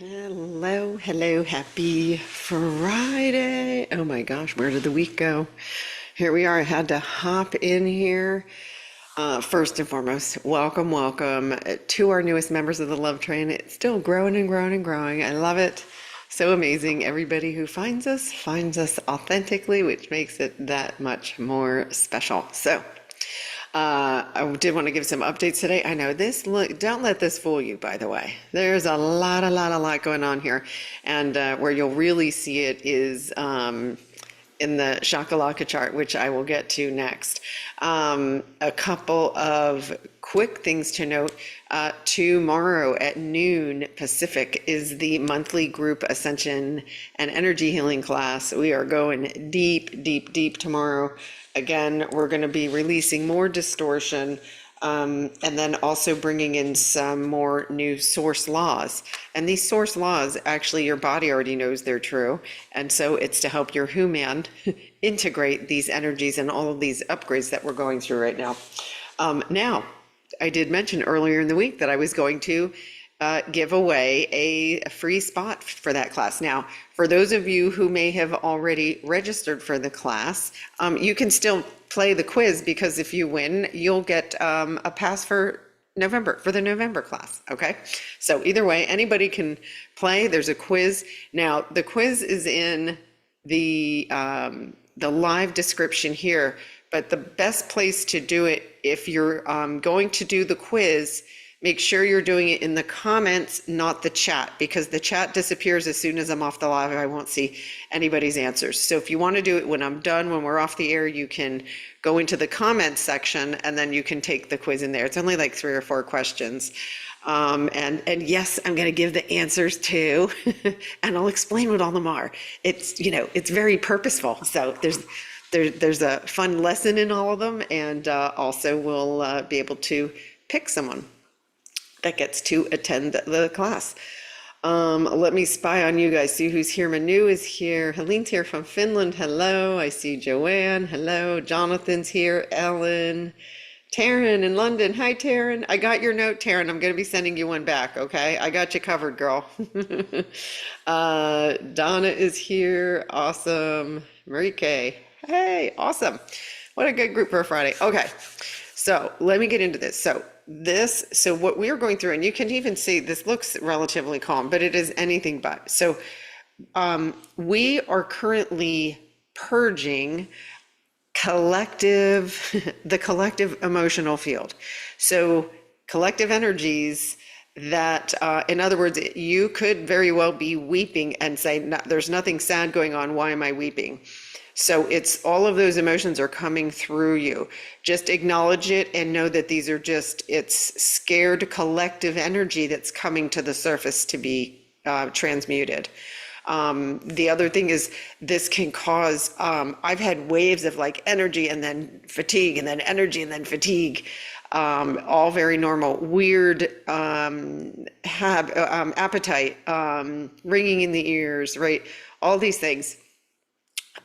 Hello, hello, happy Friday. Oh my gosh, where did the week go? Here we are. I had to hop in here. First and foremost, welcome, welcome to our newest members of the Love Train. It's still growing and growing and growing. I love it. So amazing. Everybody who finds us authentically, which makes it that much more special. I did want to give some updates today. I know this, look, don't let this fool you, by the way. There's a lot going on here. And where you'll really see it is in the Shakalaka chart, which I will get to next. A couple of quick things to note. Tomorrow at noon Pacific is the monthly group Ascension and energy healing class. We are going deep tomorrow. Again, we're going to be releasing more distortion, and then also bringing in some more new source laws. And these source laws, actually, your body already knows they're true. And so it's to help your human integrate these energies and all of these upgrades that we're going through right now. Now, I did mention earlier in the week that I was going to give away a free spot for that class. Now, for those of you who may have already registered for the class, you can still play the quiz, because if you win, you'll get a pass for the November class. Okay. So either way, anybody can play. There's a quiz. Now, the quiz is in the live description here, but the best place to do it, if you're going to do the quiz, make sure you're doing it in the comments, not the chat, because the chat disappears as soon as I'm off the live. I won't see anybody's answers. So if you want to do it when I'm done, when we're off the air, you can go into the comments section and then you can take the quiz in there. It's only like 3 or 4 questions. And yes, I'm going to give the answers too, and I'll explain what all of them are. It's, it's very purposeful. So there's a fun lesson in all of them, and also we'll be able to pick someone that gets to attend the class. Let me spy on you guys, see who's here. Manu is here. Helene's here from Finland. Hello. I see Joanne. Hello. Jonathan's here. Ellen. Taryn in London. Hi, Taryn. I got your note, Taryn. I'm going to be sending you one back, okay? I got you covered, girl. Donna is here. Awesome. Marie Kay. Hey, awesome. What a good group for a Friday. Okay. So let me get into this. So what we are going through, and you can even see this looks relatively calm, but it is anything but. So we are currently purging the collective emotional field. So collective energies that, in other words, you could very well be weeping and say, no, there's nothing sad going on. Why am I weeping? So it's all of those emotions are coming through you. Just acknowledge it and know that these are it's scared collective energy that's coming to the surface to be transmuted. The other thing is this can cause, I've had waves of like energy and then fatigue and then energy and then fatigue, all very normal. Weird appetite, ringing in the ears, right? All these things.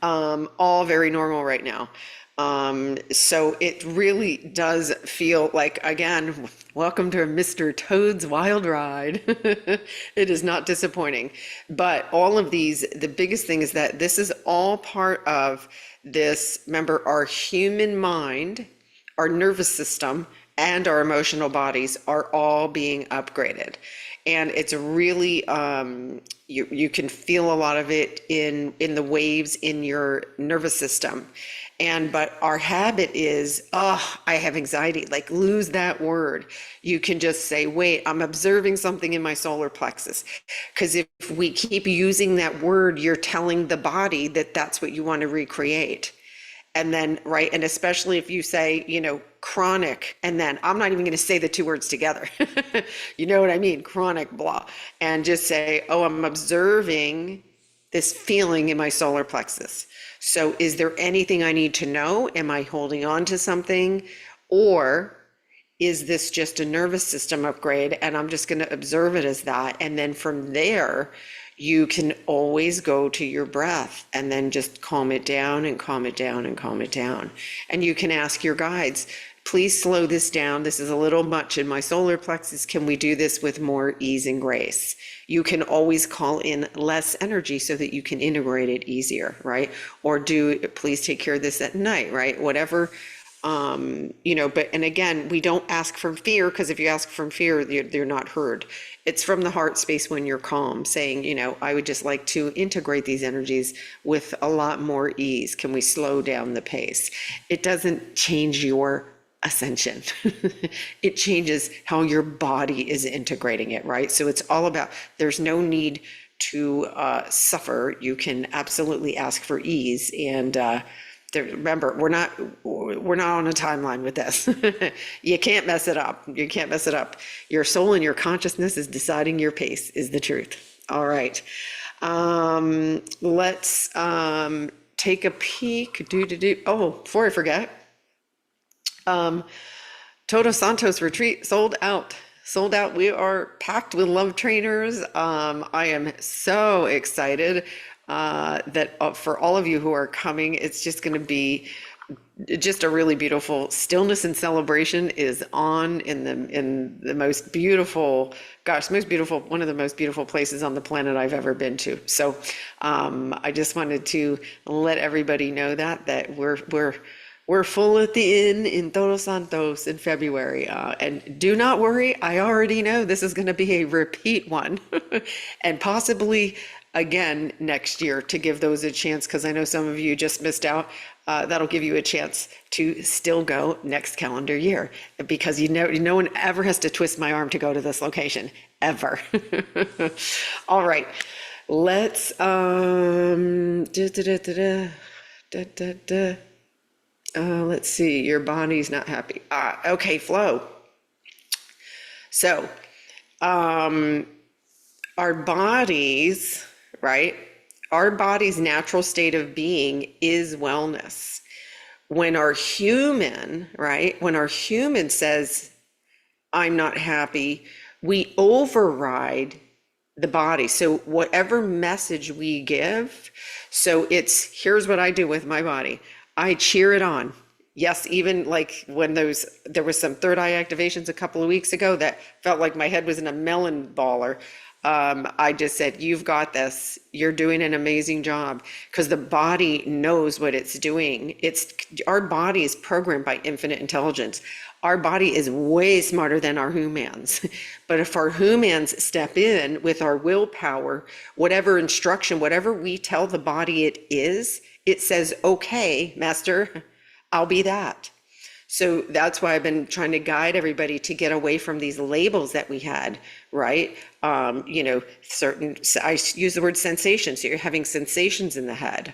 All very normal right now. So it really does feel like, again, welcome to Mr. Toad's Wild Ride. It is not disappointing. But all of these, the biggest thing is that this is all part of this. Remember, our human mind, our nervous system, and our emotional bodies are all being upgraded. And it's really, you can feel a lot of it in the waves in your nervous system. But our habit is, oh, I have anxiety, like lose that word. You can just say, wait, I'm observing something in my solar plexus. Because if we keep using that word, you're telling the body that that's what you want to recreate. And then, right, and especially if you say, chronic, and then I'm not even going to say the 2 words together. You know what I mean? Chronic blah. And just say, oh, I'm observing this feeling in my solar plexus. So is there anything I need to know? Am I holding on to something? Or is this just a nervous system upgrade? And I'm just going to observe it as that. And then from there, you can always go to your breath and then just calm it down and calm it down and calm it down. And you can ask your guides Please slow this down. This is a little much in my solar plexus. Can we do this with more ease and grace? You can always call in less energy so that you can integrate it easier, right? Or please take care of this at night, right? Whatever, but, and again, we don't ask from fear, because if you ask from fear, you're not heard. It's from the heart space when you're calm, saying, I would just like to integrate these energies with a lot more ease. Can we slow down the pace? It doesn't change your ascension. It changes how your body is integrating it, right? So it's all about, there's no need to suffer. You can absolutely ask for ease. And remember, we're not on a timeline with this. You can't mess it up. You can't mess it up. Your soul and your consciousness is deciding your pace, is the truth. All right. Let's take a peek. Oh, before I forget, Todos Santos retreat sold out. We are packed with love trainers. I am so excited that for all of you who are coming, it's just going to be just a really beautiful stillness and celebration is on in the most beautiful, one of the most beautiful places on the planet I've ever been to. So I just wanted to let everybody know that we're full at the inn in Todos Santos in February. And do not worry, I already know this is going to be a repeat one and possibly again next year, to give those a chance, because I know some of you just missed out. That'll give you a chance to still go next calendar year, because no one ever has to twist my arm to go to this location, ever. All right, let's let's see, your body's not happy. Okay, flow. So, our bodies, right? Our body's natural state of being is wellness. When our human, right? When our human says, I'm not happy, we override the body. So whatever message we give, so here's what I do with my body. I cheer it on. Yes, even like when there was some third eye activations a couple of weeks ago that felt like my head was in a melon baller. I just said, you've got this. You're doing an amazing job, because the body knows what it's doing. Our body is programmed by infinite intelligence. Our body is way smarter than our humans. But if our humans step in with our willpower, whatever instruction, whatever we tell the body it says, okay, master, I'll be that. So that's why I've been trying to guide everybody to get away from these labels that we had, right? I use the word sensation. So you're having sensations in the head.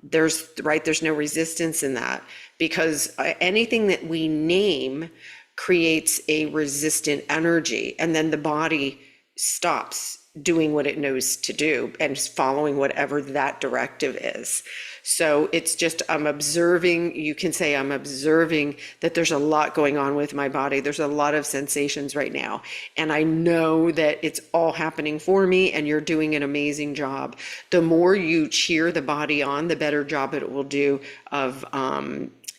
There's no resistance in that, because anything that we name creates a resistant energy, and then the body stops doing what it knows to do and following whatever that directive is. So it's just, I'm observing, you can say I'm observing that there's a lot going on with my body. There's a lot of sensations right now. And I know that it's all happening for me, and you're doing an amazing job. The more you cheer the body on, the better job it will do of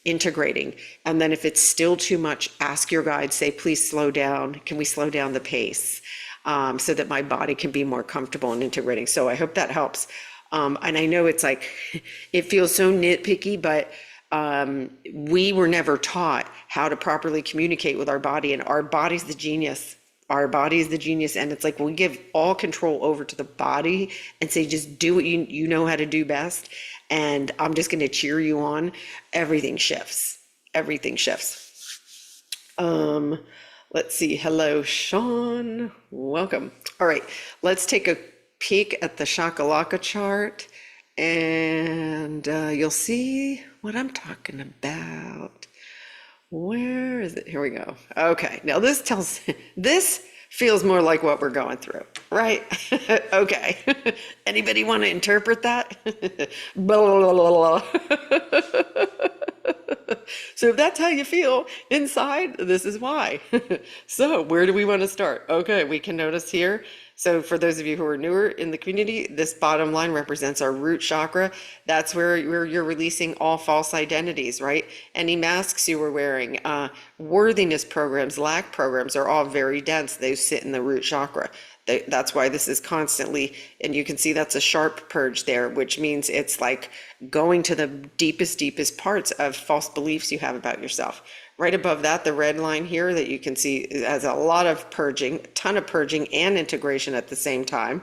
integrating. And then if it's still too much, ask your guide, say, please slow down. Can we slow down the pace? So that my body can be more comfortable in integrating. So I hope that helps. And I know it's like, it feels so nitpicky, but we were never taught how to properly communicate with our body, and our body's the genius. Our body is the genius. And it's like, we give all control over to the body and say, just do what you know how to do best. And I'm just going to cheer you on. Everything shifts. Everything shifts. Let's see. Hello, Sean. Welcome. All right. Let's take a peek at the Shakalaka chart, and you'll see what I'm talking about. Where is it? Here we go. Okay. Now this feels more like what we're going through, right? Okay. Anybody want to interpret that? Blah, blah, blah, blah. So if that's how you feel inside, this is why. So where do we want to start? Okay, we can notice here, So for those of you who are newer in the community, this bottom line represents our root chakra. That's where you're releasing all false identities, right? Any masks you were wearing, worthiness programs, lack programs are all very dense. They sit in the root chakra. That's why this is constantly, and you can see that's a sharp purge there, which means it's like going to the deepest parts of false beliefs you have about yourself. Right above that, the red line here that you can see has a lot of purging, a ton of purging and integration at the same time,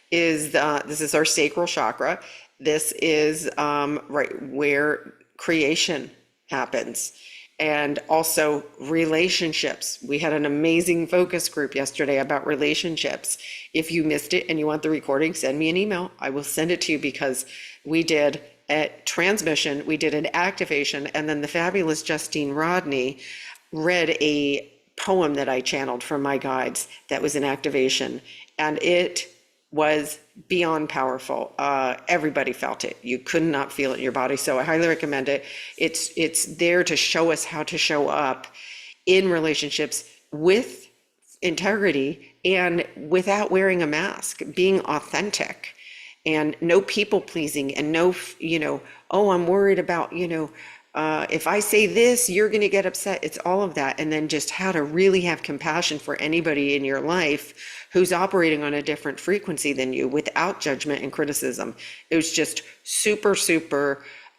this is our sacral chakra. This is right where creation happens. And also relationships. We had an amazing focus group yesterday about relationships. If you missed it and you want the recording, send me an email. I will send it to you, because we did a transmission, we did an activation, and then the fabulous Justine Rodney read a poem that I channeled from my guides that was an activation, and it was beyond powerful. Everybody felt it. You could not feel it in your body. So I highly recommend it. It's there to show us how to show up in relationships with integrity and without wearing a mask, being authentic, and no people pleasing, and no, oh, I'm worried about, if I say this, you're going to get upset. It's all of that. And then just how to really have compassion for anybody in your life who's operating on a different frequency than you, without judgment and criticism. It was just super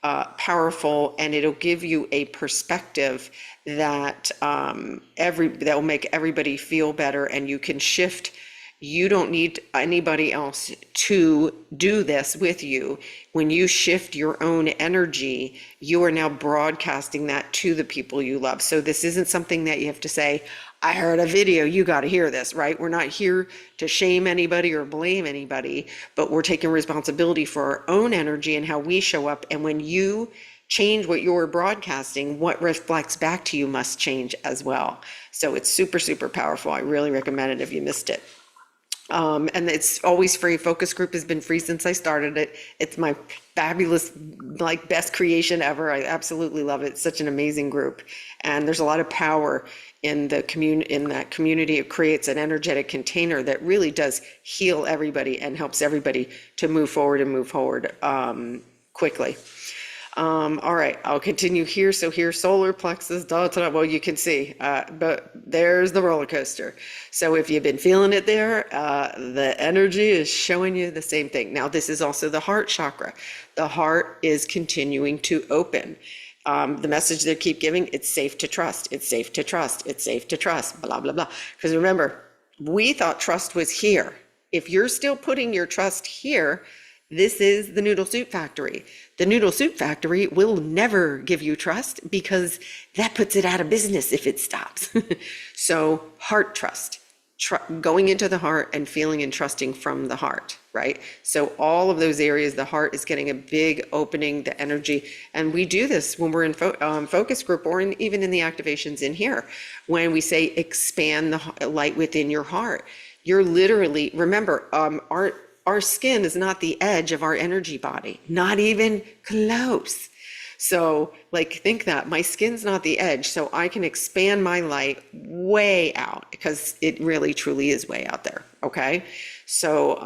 powerful, and it'll give you a perspective that that will make everybody feel better, and you can shift. You don't need anybody else to do this with you. When you shift your own energy, you are now broadcasting that to the people you love. So this isn't something that you have to say, I heard a video, you got to hear this, right? We're not here to shame anybody or blame anybody, but we're taking responsibility for our own energy and how we show up. And when you change what you're broadcasting, what reflects back to you must change as well. So it's super powerful. I really recommend it if you missed it. And it's always free. Focus group has been free since I started it. It's my fabulous, best creation ever. I absolutely love it. It's such an amazing group, and there's a lot of power in the in that community. It creates an energetic container that really does heal everybody and helps everybody to move forward quickly. All right, I'll continue here. So here, solar plexus, well, you can see, but there's the roller coaster. So if you've been feeling it there, the energy is showing you the same thing. Now, this is also the heart chakra. The heart is continuing to open. The message they keep giving, it's safe to trust, it's safe to trust, it's safe to trust, blah, blah, blah. Because remember, we thought trust was here. If you're still putting your trust here, this is the noodle soup factory. The noodle soup factory will never give you trust, because that puts it out of business if it stops. So heart trust, going into the heart and feeling and trusting from the heart, right? So all of those areas, the heart is getting a big opening, the energy. And we do this when we're in focus group, or even in the activations in here. When we say expand the light within your heart, you're literally, remember, our skin is not the edge of our energy body, not even close. So think that my skin's not the edge, so I can expand my light way out, because it really truly is way out there. Okay. So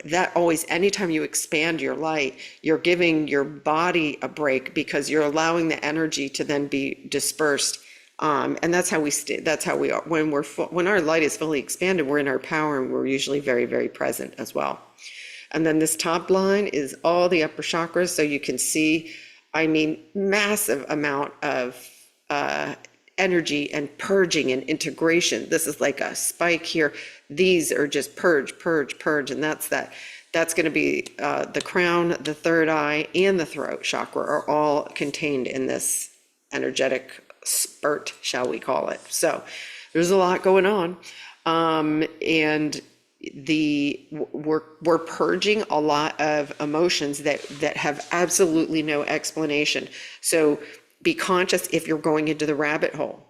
that always, anytime you expand your light, you're giving your body a break, because you're allowing the energy to then be dispersed. And that's how we are. When our light is fully expanded, we're in our power, and we're usually very present as well. And then this top line is all the upper chakras. So you can see, massive amount of energy and purging and integration. This is like a spike here. These are just purge. And that's going to be the crown, the third eye, and the throat chakra are all contained in this energetic spurt, shall we call it. So there's a lot going on. And we're purging a lot of emotions that have absolutely no explanation. So be conscious if you're going into the rabbit hole.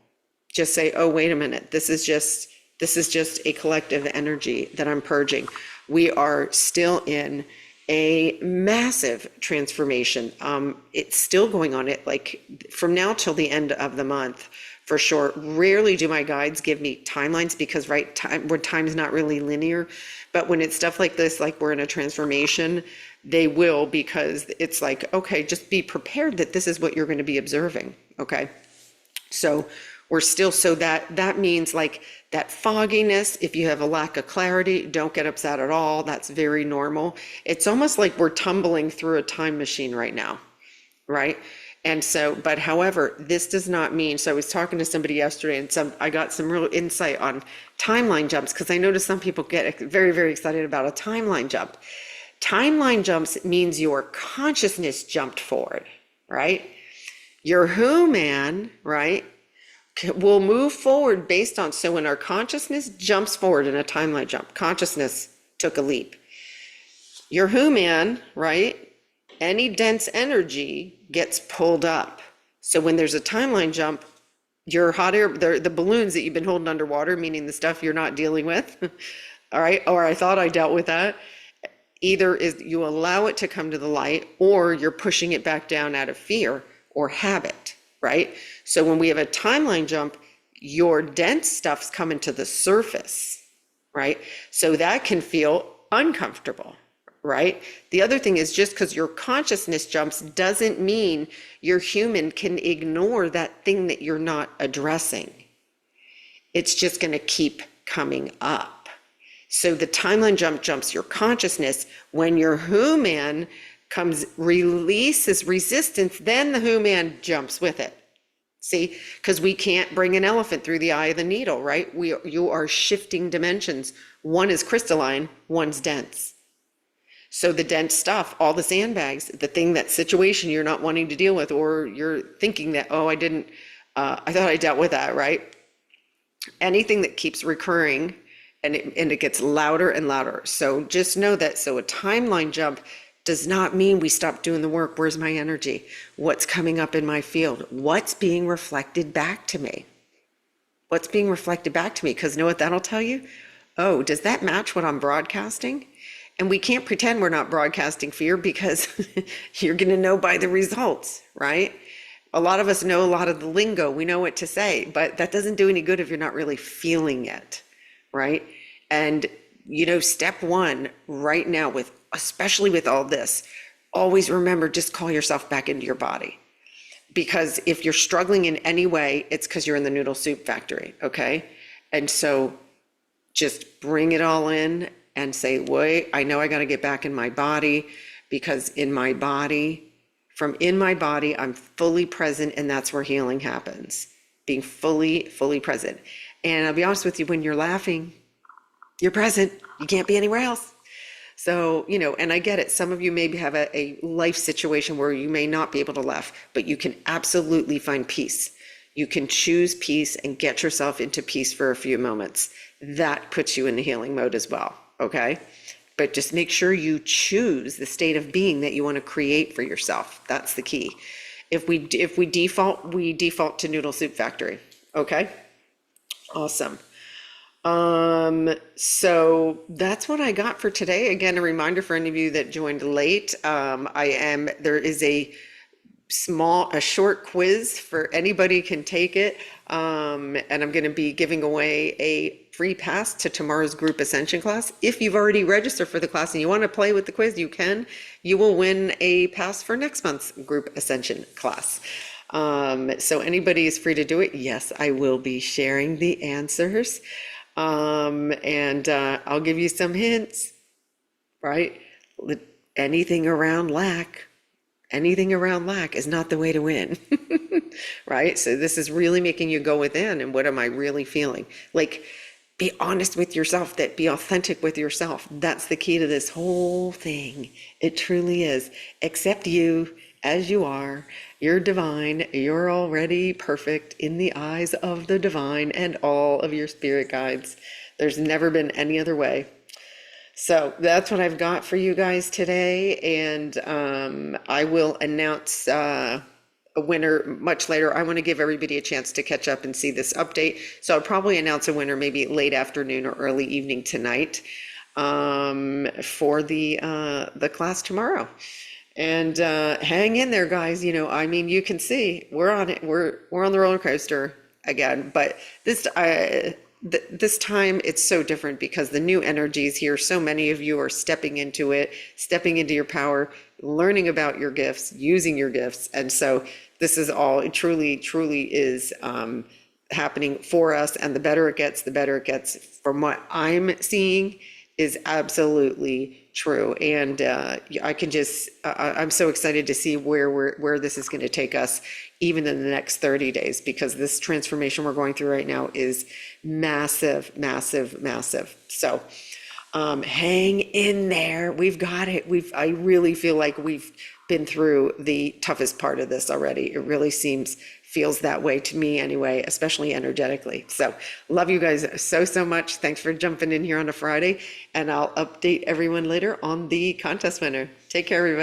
Just say, oh, wait a minute, this is just a collective energy that I'm purging. We are still in a massive transformation. It's still going on. From now till the end of the month, for sure. Rarely do my guides give me timelines because where time's not really linear. But when it's stuff like this, like we're in a transformation, they will, because it's like, okay, just be prepared that this is what you're going to be observing. Okay. So we're still, so that means like that fogginess, if you have a lack of clarity, don't get upset at all. That's very normal. It's almost like we're tumbling through a time machine right now, right? And so, but however, this does not mean, so I was talking to somebody yesterday and I got some real insight on timeline jumps, because I noticed some people get very, very excited about a timeline jump. Timeline jumps means your consciousness jumped forward, right? Your who man, right, will move forward based on, so when our consciousness jumps forward in a timeline jump, consciousness took a leap. Your who man, right, any dense energy gets pulled up. So when there's a timeline jump, your hot air, the balloons that you've been holding underwater, meaning the stuff you're not dealing with, all right, or I thought I dealt with that, either is you allow it to come to the light, or you're pushing it back down out of fear or habit, right? So when we have a timeline jump, your dense stuff's coming to the surface, right? So that can feel uncomfortable, right? The other thing is, just because your consciousness jumps doesn't mean your human can ignore that thing that you're not addressing. It's just going to keep coming up. So the timeline jump jumps your consciousness. When your human comes, releases resistance, then the human jumps with it. See, because we can't bring an elephant through the eye of the needle, right? You are shifting dimensions. One is crystalline, one's dense. So the dense stuff, all the sandbags, the thing, that situation you're not wanting to deal with, or you're thinking that, oh, I thought I dealt with that, right? Anything that keeps recurring, and it gets louder and louder. So just know that. So a timeline jump does not mean we stop doing the work. Where's my energy? What's coming up in my field? What's being reflected back to me? What's being reflected back to me? Because know what that'll tell you? Oh, does that match what I'm broadcasting? And we can't pretend we're not broadcasting fear, because you're going to know by the results, right? A lot of us know a lot of the lingo. We know what to say, but that doesn't do any good if you're not really feeling it, right? And, step one right now, especially with all this, always remember, just call yourself back into your body. Because if you're struggling in any way, it's because you're in the noodle soup factory, okay? And so just bring it all in and say, wait, I know I got to get back in my body, because in my body, I'm fully present, and that's where healing happens. Being fully, fully present. And I'll be honest with you, when you're laughing, you're present. You can't be anywhere else. So, and I get it. Some of you maybe have a life situation where you may not be able to laugh, but you can absolutely find peace. You can choose peace and get yourself into peace for a few moments. That puts you in the healing mode as well, okay? But just make sure you choose the state of being that you want to create for yourself. That's the key. If we default to noodle soup factory, okay? Awesome. So that's what I got for today. Again, a reminder for any of you that joined late. There is a short quiz for anybody can take it. And I'm going to be giving away a free pass to tomorrow's group Ascension class. If you've already registered for the class and you want to play with the quiz, you will win a pass for next month's group Ascension class. So anybody is free to do it. Yes, I will be sharing the answers. And I'll give you some hints, right? Anything around lack is not the way to win, right? So this is really making you go within, and what am I really feeling? Like, be honest with yourself, be authentic with yourself. That's the key to this whole thing. It truly is. Accept you as you are. You're divine. You're already perfect in the eyes of the divine and all of your spirit guides. There's never been any other way. So that's what I've got for you guys today. And I will announce a winner much later. I want to give everybody a chance to catch up and see this update. So I'll probably announce a winner maybe late afternoon or early evening tonight for the class tomorrow. And hang in there, guys. You can see we're on it. We're on the roller coaster. again. But this time it's so different because the new energy is here. So many of you are stepping into it, stepping into your power, learning about your gifts, using your gifts. And so this is all, it truly, truly is happening for us. And the better it gets, the better it gets. From what I'm seeing is absolutely true. And I can just, I'm so excited to see where this is going to take us, even in the next 30 days, because this transformation we're going through right now is massive, massive, massive. So hang in there. We've got it. I really feel like we've been through the toughest part of this already. It really feels that way to me anyway, especially energetically. So love you guys so, so much. Thanks for jumping in here on a Friday, and I'll update everyone later on the contest winner. Take care, everybody.